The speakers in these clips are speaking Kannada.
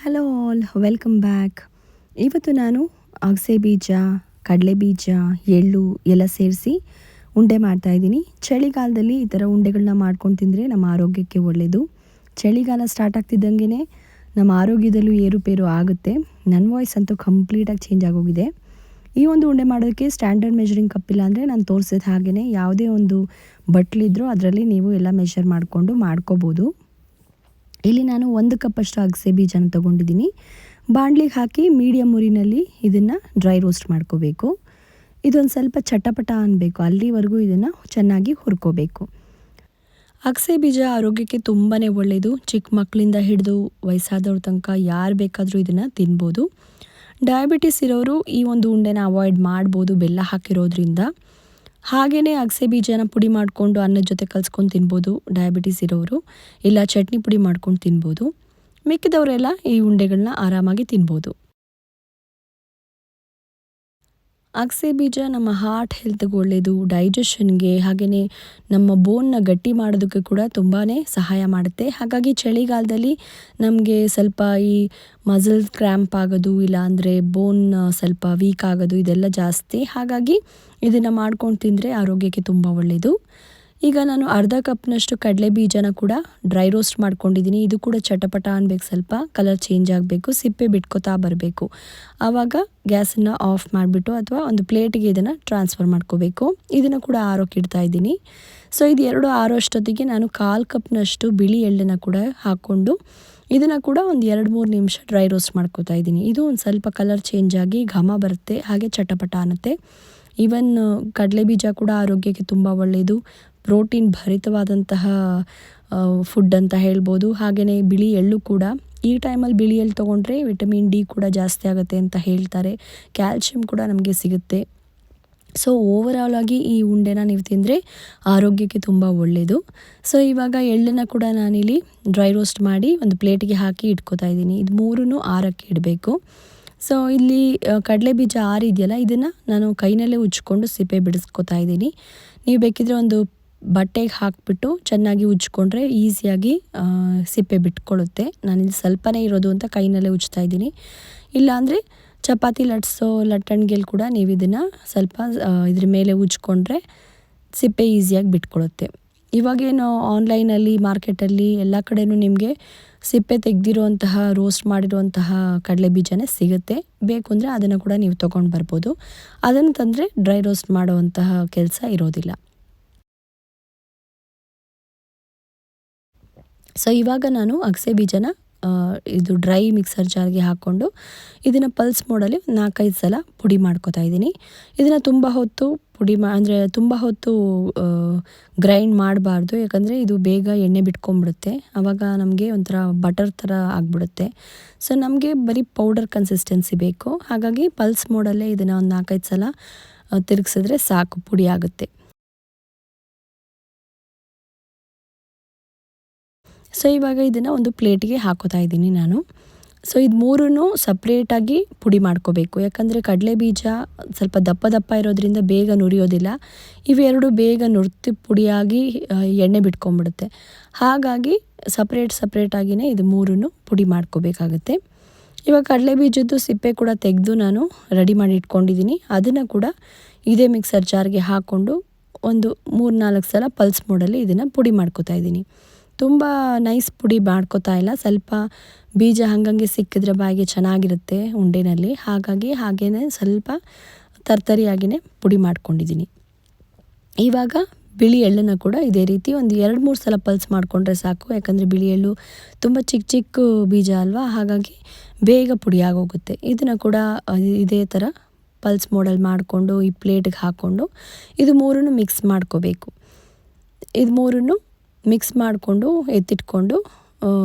Hello all, welcome back. ಇವತ್ತು ನಾನು ಅಗಸೆ ಬೀಜ, ಕಡಲೆ ಬೀಜ, ಎಳ್ಳು ಎಲ್ಲ ಸೇರಿಸಿ ಉಂಡೆ ಮಾಡ್ತಾಯಿದ್ದೀನಿ. ಚಳಿಗಾಲದಲ್ಲಿ ಈ ಥರ ಉಂಡೆಗಳನ್ನ ಮಾಡ್ಕೊಂಡು ತಿಂದರೆ ನಮ್ಮ ಆರೋಗ್ಯಕ್ಕೆ ಒಳ್ಳೆಯದು. ಚಳಿಗಾಲ ಸ್ಟಾರ್ಟ್ ಆಗ್ತಿದ್ದಂಗೆ ನಮ್ಮ ಆರೋಗ್ಯದಲ್ಲೂ ಏರುಪೇರು ಆಗುತ್ತೆ. ನನ್ನ ವಾಯ್ಸ್ ಅಂತೂ ಕಂಪ್ಲೀಟಾಗಿ ಚೇಂಜ್ ಆಗೋಗಿದೆ. ಈ ಒಂದು ಉಂಡೆ ಮಾಡೋದಕ್ಕೆ ಸ್ಟ್ಯಾಂಡರ್ಡ್ ಮೆಜರಿಂಗ್ ಕಪ್ ಇಲ್ಲ ಅಂದರೆ ನಾನು ತೋರಿಸಿದ ಹಾಗೆಯೇ ಯಾವುದೇ ಒಂದು ಬಟ್ಲಿದ್ರೂ ಅದರಲ್ಲಿ ನೀವು ಎಲ್ಲ ಮೆಷರ್ ಮಾಡಿಕೊಂಡು ಮಾಡ್ಕೋಬೋದು. ಇಲ್ಲಿ ನಾನು 1 ಕಪ್ಪಷ್ಟು ಅಗಸೆ ಬೀಜನ ತೊಗೊಂಡಿದ್ದೀನಿ. ಬಾಣಲಿಗೆ ಹಾಕಿ ಮೀಡಿಯಮ್ ಉರಿನಲ್ಲಿ ಇದನ್ನು ಡ್ರೈ ರೋಸ್ಟ್ ಮಾಡ್ಕೋಬೇಕು. ಇದೊಂದು ಸ್ವಲ್ಪ ಚಟಪಟ ಅನ್ನಬೇಕು, ಅಲ್ಲಿವರೆಗೂ ಇದನ್ನು ಚೆನ್ನಾಗಿ ಹುರ್ಕೋಬೇಕು. ಅಗಸೆ ಬೀಜ ಆರೋಗ್ಯಕ್ಕೆ ತುಂಬಾ ಒಳ್ಳೆಯದು. ಚಿಕ್ಕ ಮಕ್ಕಳಿಂದ ಹಿಡಿದು ವಯಸ್ಸಾದವ್ರ ತನಕ ಯಾರು ಬೇಕಾದರೂ ಇದನ್ನು ತಿನ್ಬೋದು. ಡಯಾಬಿಟಿಸ್ ಇರೋರು ಈ ಒಂದು ಉಂಡೆನ ಅವಾಯ್ಡ್ ಮಾಡ್ಬೋದು ಬೆಲ್ಲ ಹಾಕಿರೋದ್ರಿಂದ. ಹಾಗೆಯೇ ಅಗಸೆ ಬೀಜನ ಪುಡಿ ಮಾಡಿಕೊಂಡು ಅನ್ನದ ಜೊತೆ ಕಲಿಸ್ಕೊಂಡು ತಿನ್ಬೋದು ಡಯಾಬಿಟಿಸ್ ಇರೋರು, ಇಲ್ಲ ಚಟ್ನಿ ಪುಡಿ ಮಾಡ್ಕೊಂಡು ತಿನ್ಬೋದು. ಮಿಕ್ಕಿದವರೆಲ್ಲ ಈ ಉಂಡೆಗಳನ್ನ ಆರಾಮಾಗಿ ತಿನ್ಬೋದು. ಅಗಸೆ ಬೀಜ ನಮ್ಮ ಹಾರ್ಟ್ ಹೆಲ್ತ್ಗೆ ಒಳ್ಳೆಯದು, ಡೈಜೆಷನ್ಗೆ, ಹಾಗೆಯೇ ನಮ್ಮ ಬೋನ್ನ ಗಟ್ಟಿ ಮಾಡೋದಕ್ಕೆ ಕೂಡ ತುಂಬಾ ಸಹಾಯ ಮಾಡುತ್ತೆ. ಹಾಗಾಗಿ ಚಳಿಗಾಲದಲ್ಲಿ ನಮಗೆ ಸ್ವಲ್ಪ ಈ ಮಸಲ್ ಕ್ರ್ಯಾಂಪ್ ಆಗೋದು, ಇಲ್ಲಾಂದರೆ ಬೋನ್ ಸ್ವಲ್ಪ ವೀಕ್ ಆಗೋದು ಇದೆಲ್ಲ ಜಾಸ್ತಿ. ಹಾಗಾಗಿ ಇದನ್ನು ಮಾಡ್ಕೊಂಡು ತಿಂದರೆ ಆರೋಗ್ಯಕ್ಕೆ ತುಂಬ ಒಳ್ಳೆಯದು. ಈಗ ನಾನು ಅರ್ಧ ಕಪ್ನಷ್ಟು ಕಡಲೆ ಬೀಜನ ಕೂಡ ಡ್ರೈ ರೋಸ್ಟ್ ಮಾಡ್ಕೊಂಡಿದ್ದೀನಿ. ಇದು ಕೂಡ ಚಟಪಟ ಅನ್ಬೇಕು, ಸ್ವಲ್ಪ ಕಲರ್ ಚೇಂಜ್ ಆಗಬೇಕು, ಸಿಪ್ಪೆ ಬಿಟ್ಕೋತಾ ಬರಬೇಕು. ಆವಾಗ ಗ್ಯಾಸನ್ನು ಆಫ್ ಮಾಡಿಬಿಟ್ಟು ಅಥವಾ ಒಂದು ಪ್ಲೇಟಿಗೆ ಇದನ್ನು ಟ್ರಾನ್ಸ್ಫರ್ ಮಾಡ್ಕೋಬೇಕು. ಇದನ್ನು ಕೂಡ ಆರೋಕ್ಕೆ ಇಡ್ತಾ ಇದ್ದೀನಿ. ಸೊ ಇದು 2 ಆರೋಷ್ಟೊತ್ತಿಗೆ ನಾನು 1/4 ಕಪ್ನಷ್ಟು ಬಿಳಿ ಎಳ್ಳನ್ನು ಕೂಡ ಹಾಕ್ಕೊಂಡು ಇದನ್ನು ಕೂಡ ಒಂದು 2-3 ನಿಮಿಷ ಡ್ರೈ ರೋಸ್ಟ್ ಮಾಡ್ಕೋತಾ ಇದ್ದೀನಿ. ಇದು ಒಂದು ಸ್ವಲ್ಪ ಕಲರ್ ಚೇಂಜ್ ಆಗಿ ಘಮ ಬರುತ್ತೆ, ಹಾಗೆ ಚಟಪಟ ಅನ್ನುತ್ತೆ. ಈವನ್ ಕಡಲೆ ಬೀಜ ಕೂಡ ಆರೋಗ್ಯಕ್ಕೆ ತುಂಬ ಒಳ್ಳೆಯದು, ಪ್ರೋಟೀನ್ ಭರಿತವಾದಂತಹ ಫುಡ್ ಅಂತ ಹೇಳ್ಬೋದು. ಹಾಗೆಯೇ ಬಿಳಿ ಎಳ್ಳು ಕೂಡ, ಈ ಟೈಮಲ್ಲಿ ಬಿಳಿ ಎಳ್ಳು ತೊಗೊಂಡ್ರೆ ವಿಟಮಿನ್ ಡಿ ಕೂಡ ಜಾಸ್ತಿ ಆಗುತ್ತೆ ಅಂತ ಹೇಳ್ತಾರೆ. ಕ್ಯಾಲ್ಶಿಯಂ ಕೂಡ ನಮಗೆ ಸಿಗುತ್ತೆ. ಸೊ ಓವರಾಲ್ ಆಗಿ ಈ ಉಂಡೆನ ನೀವು ತಿಂದರೆ ಆರೋಗ್ಯಕ್ಕೆ ತುಂಬ ಒಳ್ಳೆಯದು. ಸೊ ಇವಾಗ ಎಳ್ಳನ್ನು ಕೂಡ ನಾನಿಲ್ಲಿ ಡ್ರೈ ರೋಸ್ಟ್ ಮಾಡಿ ಒಂದು ಪ್ಲೇಟಿಗೆ ಹಾಕಿ ಇಟ್ಕೋತಾ ಇದ್ದೀನಿ. ಇದು 3 ಆರಕ್ಕೆ ಇಡಬೇಕು. ಸೊ ಇಲ್ಲಿ ಕಡಲೆ ಬೀಜ ಆರಿದೆಯಲ್ಲ, ಇದನ್ನು ನಾನು ಕೈನಲ್ಲೇ ಉಜ್ಕೊಂಡು ಸಿಪ್ಪೆ ಬಿಡಿಸ್ಕೊತಾ ಇದ್ದೀನಿ. ನೀವು ಬೇಕಿದ್ರೆ ಒಂದು ಬಟ್ಟೆಗೆ ಹಾಕಿಬಿಟ್ಟು ಚೆನ್ನಾಗಿ ಉಜ್ಕೊಂಡ್ರೆ ಈಸಿಯಾಗಿ ಸಿಪ್ಪೆ ಬಿಟ್ಕೊಳ್ಳುತ್ತೆ. ನಾನಿಲ್ಲಿ ಸ್ವಲ್ಪನೇ ಇರೋದು ಅಂತ ಕೈನಲ್ಲೇ ಉಜ್ತಾ ಇದ್ದೀನಿ. ಇಲ್ಲಾಂದರೆ ಚಪಾತಿ ಲಟ್ಸೋ ಲಟ್ಟಣಿಗೆಲ್ಲಿ ಕೂಡ ನೀವು ಇದನ್ನು ಸ್ವಲ್ಪ ಇದ್ರ ಮೇಲೆ ಉಜ್ಕೊಂಡ್ರೆ ಸಿಪ್ಪೆ ಈಸಿಯಾಗಿ ಬಿಟ್ಕೊಳ್ಳುತ್ತೆ. ಇವಾಗೇನು ಆನ್ಲೈನಲ್ಲಿ ಮಾರ್ಕೆಟಲ್ಲಿ ಎಲ್ಲ ಕಡೆಯೂ ನಿಮಗೆ ಸಿಪ್ಪೆ ತೆಗೆದಿರುವಂತಹ ರೋಸ್ಟ್ ಮಾಡಿರುವಂತಹ ಕಡಲೆ ಬೀಜನೇ ಸಿಗುತ್ತೆ. ಬೇಕು ಅಂದರೆ ಅದನ್ನು ಕೂಡ ನೀವು ತೊಗೊಂಡು ಬರ್ಬೋದು. ಅದನ್ನು ತಂದರೆ ಡ್ರೈ ರೋಸ್ಟ್ ಮಾಡುವಂತಹ ಕೆಲಸ ಇರೋದಿಲ್ಲ. ಸೊ ಇವಾಗ ನಾನು ಅಗಸೆ ಬೀಜನ ಇದು ಡ್ರೈ ಮಿಕ್ಸರ್ ಜಾರ್ಗೆ ಹಾಕ್ಕೊಂಡು ಇದನ್ನು ಪಲ್ಸ್ ಮೋಡಲ್ಲಿ 4-5 ಸಲ ಪುಡಿ ಮಾಡ್ಕೊತಾ ಇದ್ದೀನಿ. ಇದನ್ನು ತುಂಬ ಹೊತ್ತು ಅಂದರೆ ತುಂಬ ಹೊತ್ತು ಗ್ರೈಂಡ್ ಮಾಡಬಾರ್ದು, ಯಾಕಂದರೆ ಇದು ಬೇಗ ಎಣ್ಣೆ ಬಿಟ್ಕೊಂಡ್ಬಿಡುತ್ತೆ. ಆವಾಗ ನಮಗೆ ಒಂಥರ ಬಟರ್ ಥರ ಆಗಿಬಿಡುತ್ತೆ. ಸೊ ನಮಗೆ ಬರೀ ಪೌಡರ್ ಕನ್ಸಿಸ್ಟೆನ್ಸಿ ಬೇಕು. ಹಾಗಾಗಿ ಪಲ್ಸ್ ಮೋಡಲ್ಲೇ ಇದನ್ನು ಒಂದು 4-5 ಸಲ ತಿರುಗಿಸಿದ್ರೆ ಸಾಕು, ಪುಡಿ ಆಗುತ್ತೆ. ಸೊ ಇವಾಗ ಇದನ್ನು ಒಂದು ಪ್ಲೇಟಿಗೆ ಹಾಕೋತಾ ಇದ್ದೀನಿ ನಾನು. ಸೊ ಇದು 3 ಸಪ್ರೇಟಾಗಿ ಪುಡಿ ಮಾಡ್ಕೋಬೇಕು, ಯಾಕಂದರೆ ಕಡಲೆ ಬೀಜ ಸ್ವಲ್ಪ ದಪ್ಪ ದಪ್ಪ ಇರೋದ್ರಿಂದ ಬೇಗ ನುರಿಯೋದಿಲ್ಲ. ಇವೆರಡು ಬೇಗ ನುರ್ತಿ ಪುಡಿಯಾಗಿ ಎಣ್ಣೆ ಬಿಟ್ಕೊಂಡ್ಬಿಡುತ್ತೆ. ಹಾಗಾಗಿ ಸಪ್ರೇಟಾಗಿಯೇ ಇದು 3 ಪುಡಿ ಮಾಡ್ಕೋಬೇಕಾಗತ್ತೆ. ಇವಾಗ ಕಡಲೆ ಬೀಜದ್ದು ಸಿಪ್ಪೆ ಕೂಡ ತೆಗೆದು ನಾನು ರೆಡಿ ಮಾಡಿ ಇಟ್ಕೊಂಡಿದ್ದೀನಿ. ಅದನ್ನು ಕೂಡ ಇದೇ ಮಿಕ್ಸರ್ ಜಾರ್ಗೆ ಹಾಕ್ಕೊಂಡು ಒಂದು 3-4 ಸಲ ಪಲ್ಸ್ ಮೋಡಲ್ಲಿ ಇದನ್ನು ಪುಡಿ ಮಾಡ್ಕೋತಾ ಇದ್ದೀನಿ. ತುಂಬ ನೈಸ್ ಪುಡಿ ಮಾಡ್ಕೋತಾ ಇಲ್ಲ, ಸ್ವಲ್ಪ ಬೀಜ ಹಂಗಂಗೆ ಸಿಕ್ಕಿದ್ರೆ ಬಾಯಿಗೆ ಚೆನ್ನಾಗಿರುತ್ತೆ ಉಂಡೆನಲ್ಲಿ. ಹಾಗಾಗಿ ಹಾಗೇ ಸ್ವಲ್ಪ ತರ್ತರಿಯಾಗಿಯೇ ಪುಡಿ ಮಾಡ್ಕೊಂಡಿದ್ದೀನಿ. ಇವಾಗ ಬಿಳಿ ಎಳ್ಳನ್ನು ಕೂಡ ಇದೇ ರೀತಿ ಒಂದು 2-3 ಸಲ ಪಲ್ಸ್ ಮಾಡಿಕೊಂಡ್ರೆ ಸಾಕು, ಯಾಕಂದರೆ ಬಿಳಿ ಎಳ್ಳು ತುಂಬ ಚಿಕ್ಕ ಚಿಕ್ಕ ಬೀಜ ಅಲ್ವಾ, ಹಾಗಾಗಿ ಬೇಗ ಪುಡಿ ಆಗೋಗುತ್ತೆ. ಇದನ್ನು ಕೂಡ ಇದೇ ಥರ ಪಲ್ಸ್ ಮೋಡಲ್ಲಿ ಮಾಡಿಕೊಂಡು ಈ ಪ್ಲೇಟಿಗೆ ಹಾಕ್ಕೊಂಡು ಇದು 3 ಮಿಕ್ಸ್ ಮಾಡ್ಕೋಬೇಕು. ಇದು 3 ಮಿಕ್ಸ್ ಮಾಡಿಕೊಂಡು ಎತ್ತಿಟ್ಕೊಂಡು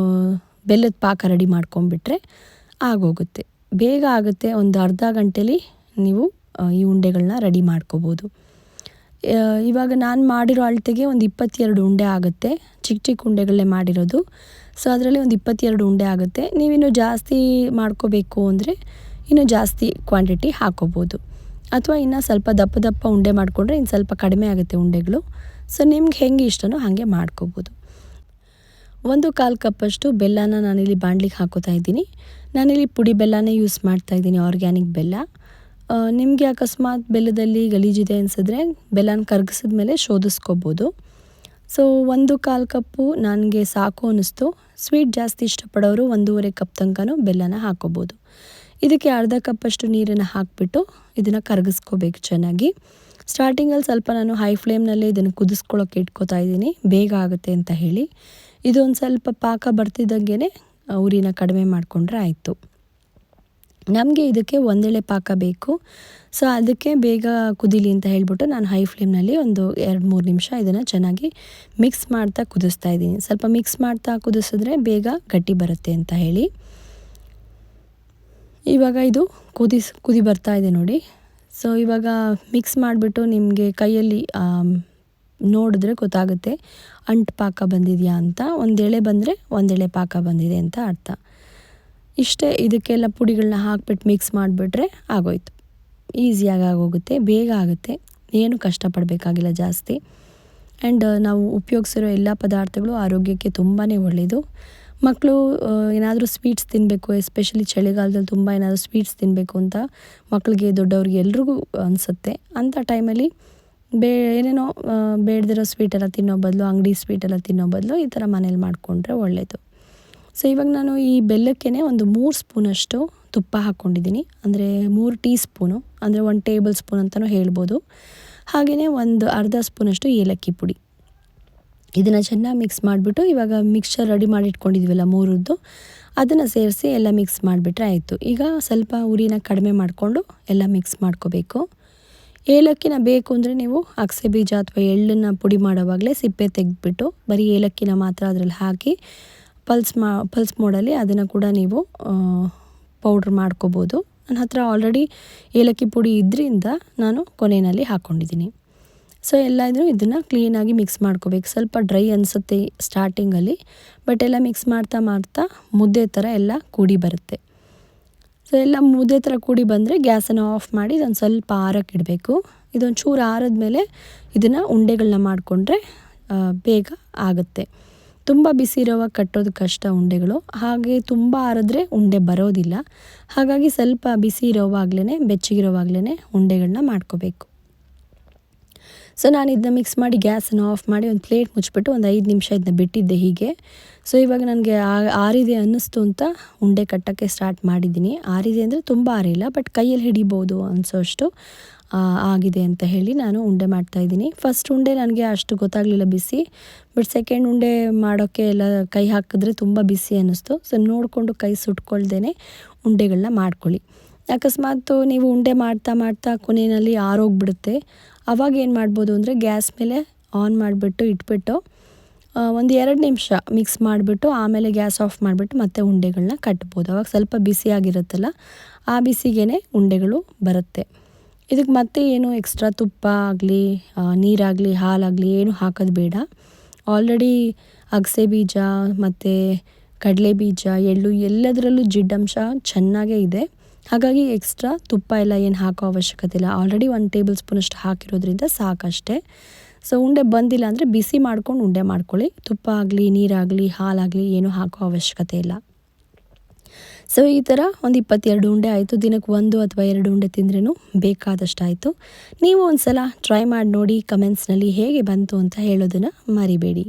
ಬೆಲ್ಲದ ಪಾಕ ರೆಡಿ ಮಾಡ್ಕೊಂಡ್ಬಿಟ್ರೆ ಆಗೋಗುತ್ತೆ, ಬೇಗ ಆಗುತ್ತೆ. ಒಂದು ಅರ್ಧ ಗಂಟೆಲಿ ನೀವು ಈ ಉಂಡೆಗಳನ್ನ ರೆಡಿ ಮಾಡ್ಕೋಬೋದು. ಇವಾಗ ನಾನು ಮಾಡಿರೋ ಅಳತೆಗೆ ಒಂದು 22 ಉಂಡೆ ಆಗುತ್ತೆ, ಚಿಕ್ಕ ಚಿಕ್ಕ ಉಂಡೆಗಳನ್ನೇ ಮಾಡಿರೋದು. ಸೊ ಅದರಲ್ಲಿ ಒಂದು 22 ಉಂಡೆ ಆಗುತ್ತೆ. ನೀವಿನ್ನೂ ಜಾಸ್ತಿ ಮಾಡ್ಕೋಬೇಕು ಅಂದರೆ ಇನ್ನೂ ಜಾಸ್ತಿ ಕ್ವಾಂಟಿಟಿ ಹಾಕೋಬೋದು, ಅಥವಾ ಇನ್ನು ಸ್ವಲ್ಪ ದಪ್ಪ ದಪ್ಪ ಉಂಡೆ ಮಾಡಿಕೊಂಡ್ರೆ ಇನ್ನು ಸ್ವಲ್ಪ ಕಡಿಮೆ ಆಗುತ್ತೆ ಉಂಡೆಗಳು. ಸೊ ನಿಮ್ಗೆ ಹೆಂಗೆ ಇಷ್ಟನೋ ಹಾಗೆ ಮಾಡ್ಕೋಬೋದು. 1/4 ಕಪ್ಪಷ್ಟು ಬೆಲ್ಲನ ನಾನಿಲ್ಲಿ ಬಾಣಲಿಗೆ ಹಾಕೋತಾ ಇದ್ದೀನಿ. ನಾನಿಲ್ಲಿ ಪುಡಿ ಬೆಲ್ಲನೇ ಯೂಸ್ ಮಾಡ್ತಾ ಇದ್ದೀನಿ, ಆರ್ಗ್ಯಾನಿಕ್ ಬೆಲ್ಲ. ನಿಮಗೆ ಅಕಸ್ಮಾತ್ ಬೆಲ್ಲದಲ್ಲಿ ಗಲೀಜಿದೆ ಅನಿಸಿದ್ರೆ ಬೆಲ್ಲನ ಕರಗಿಸಿದ ಮೇಲೆ ಶೋಧಿಸ್ಕೋಬೋದು. ಸೊ 1/4 ಕಪ್ಪು ನನಗೆ ಸಾಕು ಅನ್ನಿಸ್ತು. ಸ್ವೀಟ್ ಜಾಸ್ತಿ ಇಷ್ಟಪಡೋರು 1.5 ಕಪ್ ತನಕನೂ ಬೆಲ್ಲನ ಹಾಕ್ಕೋಬೋದು. ಇದಕ್ಕೆ ಅರ್ಧ ಕಪ್ಪಷ್ಟು ನೀರನ್ನು ಹಾಕಿಬಿಟ್ಟು ಇದನ್ನು ಕರಗಿಸ್ಕೋಬೇಕು ಚೆನ್ನಾಗಿ. ಸ್ಟಾರ್ಟಿಂಗಲ್ಲಿ ಸ್ವಲ್ಪ ನಾನು ಹೈ ಫ್ಲೇಮ್ನಲ್ಲೇ ಇದನ್ನು ಕುದಿಸ್ಕೊಳ್ಳೋಕೆ ಇಟ್ಕೋತಾ ಇದ್ದೀನಿ, ಬೇಗ ಆಗುತ್ತೆ ಅಂತ ಹೇಳಿ. ಇದೊಂದು ಸ್ವಲ್ಪ ಪಾಕ ಬರ್ತಿದ್ದಂಗೆ ಉರಿನ ಕಡಿಮೆ ಮಾಡಿಕೊಂಡ್ರೆ ಆಯಿತು. ನಮಗೆ ಇದಕ್ಕೆ ಒಂದೆಳೆ ಪಾಕ ಬೇಕು. ಸೊ ಅದಕ್ಕೆ ಬೇಗ ಕುದೀಲಿ ಅಂತ ಹೇಳಿಬಿಟ್ಟು ನಾನು ಹೈ ಫ್ಲೇಮ್ನಲ್ಲಿ ಒಂದು 2-3 ನಿಮಿಷ ಇದನ್ನು ಚೆನ್ನಾಗಿ ಮಿಕ್ಸ್ ಮಾಡ್ತಾ ಕುದಿಸ್ತಾ ಇದ್ದೀನಿ. ಸ್ವಲ್ಪ ಮಿಕ್ಸ್ ಮಾಡ್ತಾ ಕುದಿಸಿದ್ರೆ ಬೇಗ ಗಟ್ಟಿ ಬರುತ್ತೆ ಅಂತ ಹೇಳಿ. ಇವಾಗ ಇದು ಕುದಿ ಬರ್ತಾ ಇದೆ ನೋಡಿ. ಸೊ ಇವಾಗ ಮಿಕ್ಸ್ ಮಾಡಿಬಿಟ್ಟು ನಿಮಗೆ ಕೈಯಲ್ಲಿ ನೋಡಿದ್ರೆ ಗೊತ್ತಾಗುತ್ತೆ ಅಂಟು ಪಾಕ ಬಂದಿದೆಯಾ ಅಂತ. ಒಂದೆಳೆ ಬಂದರೆ ಒಂದೆಳೆ ಪಾಕ ಬಂದಿದೆ ಅಂತ ಅರ್ಥ. ಇಷ್ಟೇ, ಇದಕ್ಕೆಲ್ಲ ಪುಡಿಗಳನ್ನ ಹಾಕ್ಬಿಟ್ಟು ಮಿಕ್ಸ್ ಮಾಡಿಬಿಟ್ರೆ ಆಗೋಯ್ತು. ಈಸಿಯಾಗಿ ಆಗೋಗುತ್ತೆ, ಬೇಗ ಆಗುತ್ತೆ, ಏನು ಕಷ್ಟಪಡಬೇಕಾಗಿಲ್ಲ ಜಾಸ್ತಿ. ಆ್ಯಂಡ್ ನಾವು ಉಪಯೋಗಿಸಿರೋ ಎಲ್ಲ ಪದಾರ್ಥಗಳು ಆರೋಗ್ಯಕ್ಕೆ ತುಂಬಾ ಒಳ್ಳೆಯದು. ಮಕ್ಕಳು ಏನಾದರೂ ಸ್ವೀಟ್ಸ್ ತಿನ್ನಬೇಕು, ಎಸ್ಪೆಷಲಿ ಚಳಿಗಾಲದಲ್ಲಿ ತುಂಬ ಏನಾದರೂ ಸ್ವೀಟ್ಸ್ ತಿನ್ನಬೇಕು ಅಂತ ಮಕ್ಕಳಿಗೆ ದೊಡ್ಡವ್ರಿಗೆ ಎಲ್ರಿಗೂ ಅನಿಸುತ್ತೆ. ಅಂಥ ಟೈಮಲ್ಲಿ ಏನೇನೋ ಬೇಡದಿರೋ ಸ್ವೀಟೆಲ್ಲ ತಿನ್ನೋ ಬದಲು, ಅಂಗಡಿ ಸ್ವೀಟೆಲ್ಲ ತಿನ್ನೋ ಬದಲು ಈ ಥರ ಮನೇಲಿ ಮಾಡಿಕೊಂಡ್ರೆ ಒಳ್ಳೆಯದು. ಸೊ ಇವಾಗ ನಾನು ಈ ಬೆಲ್ಲಕ್ಕೆ ಒಂದು 3 ಸ್ಪೂನಷ್ಟು ತುಪ್ಪ ಹಾಕ್ಕೊಂಡಿದ್ದೀನಿ. ಅಂದರೆ 3 ಟೀ ಸ್ಪೂನು, ಅಂದರೆ 1 ಟೇಬಲ್ ಸ್ಪೂನ್ ಅಂತಲೂ ಹೇಳ್ಬೋದು. ಹಾಗೆಯೇ ಒಂದು ಅರ್ಧ ಸ್ಪೂನಷ್ಟು ಏಲಕ್ಕಿ ಪುಡಿ. ಇದನ್ನು ಚೆನ್ನಾಗಿ ಮಿಕ್ಸ್ ಮಾಡಿಬಿಟ್ಟು ಇವಾಗ ಮಿಕ್ಸ್ಚರ್ ರೆಡಿ ಮಾಡಿ ಇಟ್ಕೊಂಡಿದ್ವಲ್ಲ 3ರದ್ದು, ಅದನ್ನು ಸೇರಿಸಿ ಎಲ್ಲ ಮಿಕ್ಸ್ ಮಾಡಿಬಿಟ್ರೆ ಆಯಿತು. ಈಗ ಸ್ವಲ್ಪ ಉರಿನ ಕಡಿಮೆ ಮಾಡಿಕೊಂಡು ಎಲ್ಲ ಮಿಕ್ಸ್ ಮಾಡ್ಕೋಬೇಕು. ಏಲಕ್ಕಿನ ಬೇಕು ಅಂದರೆ ನೀವು ಅಗಸೆ ಬೀಜ ಅಥವಾ ಎಳ್ಳನ್ನು ಪುಡಿ ಮಾಡೋವಾಗಲೇ ಸಿಪ್ಪೆ ತೆಗೆದುಬಿಟ್ಟು ಬರೀ ಏಲಕ್ಕಿನ ಮಾತ್ರ ಅದರಲ್ಲಿ ಹಾಕಿ ಪಲ್ಸ್ ಮೋಡಲ್ಲಿ ಅದನ್ನು ಕೂಡ ನೀವು ಪೌಡ್ರ್ ಮಾಡ್ಕೋಬೋದು. ನನ್ನ ಹತ್ರ ಆಲ್ರೆಡಿ ಏಲಕ್ಕಿ ಪುಡಿ ಇದ್ರಿಂದ ನಾನು ಕೊನೆಯಲ್ಲಿ ಹಾಕ್ಕೊಂಡಿದ್ದೀನಿ. ಸೊ ಇದನ್ನು ಕ್ಲೀನಾಗಿ ಮಿಕ್ಸ್ ಮಾಡ್ಕೋಬೇಕು. ಸ್ವಲ್ಪ ಡ್ರೈ ಅನಿಸುತ್ತೆ ಸ್ಟಾರ್ಟಿಂಗಲ್ಲಿ, ಬಟ್ ಎಲ್ಲ ಮಿಕ್ಸ್ ಮಾಡ್ತಾ ಮಾಡ್ತಾ ಮುದ್ದೆ ಥರ ಎಲ್ಲ ಕೂಡಿ ಬರುತ್ತೆ. ಸೊ ಎಲ್ಲ ಮುದ್ದೆ ಥರ ಕೂಡಿ ಬಂದರೆ ಗ್ಯಾಸನ್ನು ಆಫ್ ಮಾಡಿ ಇದೊಂದು ಸ್ವಲ್ಪ ಆರಕ್ಕೆ ಇಡಬೇಕು. ಇದೊಂದು ಚೂರು ಆರಿದ್ಮೇಲೆ ಇದನ್ನು ಉಂಡೆಗಳನ್ನ ಮಾಡಿಕೊಂಡ್ರೆ ಬೇಗ ಆಗುತ್ತೆ. ತುಂಬ ಬಿಸಿ ಇರೋವಾಗ ಕಟ್ಟೋದು ಕಷ್ಟ ಉಂಡೆಗಳು, ಹಾಗೆ ತುಂಬ ಆರಿದ್ರೆ ಉಂಡೆ ಬರೋದಿಲ್ಲ. ಹಾಗಾಗಿ ಸ್ವಲ್ಪ ಬಿಸಿ ಇರೋವಾಗಲೇ, ಬೆಚ್ಚಗಿರೋವಾಗಲೇ ಉಂಡೆಗಳನ್ನ ಮಾಡ್ಕೋಬೇಕು. ಸೊ ನಾನು ಇದನ್ನ ಮಿಕ್ಸ್ ಮಾಡಿ ಗ್ಯಾಸನ್ನು ಆಫ್ ಮಾಡಿ ಒಂದು ಪ್ಲೇಟ್ ಮುಚ್ಚಿಬಿಟ್ಟು ಒಂದು 5 ನಿಮಿಷ ಇದನ್ನ ಬಿಟ್ಟಿದ್ದೆ ಹೀಗೆ. ಸೊ ಇವಾಗ ನನಗೆ ಆರಿದೆ ಅನ್ನಿಸ್ತು ಅಂತ ಉಂಡೆ ಕಟ್ಟೋಕ್ಕೆ ಸ್ಟಾರ್ಟ್ ಮಾಡಿದ್ದೀನಿ. ಆರಿದೆ ಅಂದರೆ ತುಂಬ ಆರಿಲ್ಲ, ಬಟ್ ಕೈಯಲ್ಲಿ ಹಿಡಿಬೋದು ಅನಿಸೋಷ್ಟು ಆಗಿದೆ ಅಂತ ಹೇಳಿ ನಾನು ಉಂಡೆ ಮಾಡ್ತಾಯಿದ್ದೀನಿ. ಫಸ್ಟ್ ಉಂಡೆ ನನಗೆ ಅಷ್ಟು ಗೊತ್ತಾಗಲಿಲ್ಲ ಬಿಸಿ, ಬಟ್ ಸೆಕೆಂಡ್ ಉಂಡೆ ಮಾಡೋಕ್ಕೆ ಎಲ್ಲ ಕೈ ಹಾಕಿದ್ರೆ ತುಂಬ ಬಿಸಿ ಅನ್ನಿಸ್ತು. ಸೊ ನೋಡಿಕೊಂಡು ಕೈ ಸುಟ್ಕೊಳ್ದೇ ಉಂಡೆಗಳನ್ನ ಮಾಡ್ಕೊಳ್ಳಿ. ಅಕಸ್ಮಾತ್ ನೀವು ಉಂಡೆ ಮಾಡ್ತಾ ಮಾಡ್ತಾ ಕೊನೆಯಲ್ಲಿ ಆರೋಗ್ಬಿಡುತ್ತೆ. ಆವಾಗ ಏನು ಮಾಡ್ಬೋದು ಅಂದರೆ ಗ್ಯಾಸ್ ಮೇಲೆ ಆನ್ ಮಾಡಿಬಿಟ್ಟು ಇಟ್ಬಿಟ್ಟು ಒಂದು 2 ನಿಮಿಷ ಮಿಕ್ಸ್ ಮಾಡಿಬಿಟ್ಟು ಆಮೇಲೆ ಗ್ಯಾಸ್ ಆಫ್ ಮಾಡಿಬಿಟ್ಟು ಮತ್ತೆ ಉಂಡೆಗಳನ್ನ ಕಟ್ಬೋದು. ಆವಾಗ ಸ್ವಲ್ಪ ಬಿಸಿಯಾಗಿರುತ್ತಲ್ಲ, ಆ ಬಿಸಿಗೇ ಉಂಡೆಗಳು ಬರುತ್ತೆ. ಇದಕ್ಕೆ ಮತ್ತೆ ಏನು ಎಕ್ಸ್ಟ್ರಾ ತುಪ್ಪ ಆಗಲಿ, ನೀರಾಗಲಿ, ಹಾಲಾಗಲಿ ಏನು ಹಾಕೋದು ಬೇಡ. ಆಲ್ರೆಡಿ ಅಗಸೆ ಬೀಜ ಮತ್ತು ಕಡಲೆ ಬೀಜ, ಎಳ್ಳು ಎಲ್ಲದರಲ್ಲೂ ಜಿಡ್ಡಂಶ ಚೆನ್ನಾಗೇ ಇದೆ. ಹಾಗಾಗಿ ಎಕ್ಸ್ಟ್ರಾ ತುಪ್ಪ ಎಲ್ಲ ಏನು ಹಾಕೋ ಅವಶ್ಯಕತೆ ಇಲ್ಲ. ಆಲ್ರೆಡಿ 1 ಟೇಬಲ್ ಸ್ಪೂನಷ್ಟು ಹಾಕಿರೋದ್ರಿಂದ ಸಾಕಷ್ಟೇ. ಸೊ ಉಂಡೆ ಬಂದಿಲ್ಲ ಅಂದರೆ ಬಿಸಿ ಮಾಡ್ಕೊಂಡು ಉಂಡೆ ಮಾಡ್ಕೊಳ್ಳಿ. ತುಪ್ಪ ಆಗಲಿ, ನೀರಾಗಲಿ, ಹಾಲಾಗಲಿ ಏನೂ ಹಾಕೋ ಅವಶ್ಯಕತೆ ಇಲ್ಲ. ಸೊ ಈ ಥರ ಒಂದು 22 ಉಂಡೆ ಆಯಿತು. ದಿನಕ್ಕೆ 1 ಅಥವಾ 2 ಉಂಡೆ ತಿಂದ್ರೂ ಬೇಕಾದಷ್ಟು ಆಯಿತು. ನೀವು ಒಂದು ಸಲ ಟ್ರೈ ಮಾಡಿ ನೋಡಿ. ಕಮೆಂಟ್ಸ್ನಲ್ಲಿ ಹೇಗೆ ಬಂತು ಅಂತ ಹೇಳೋದನ್ನು ಮರಿಬೇಡಿ.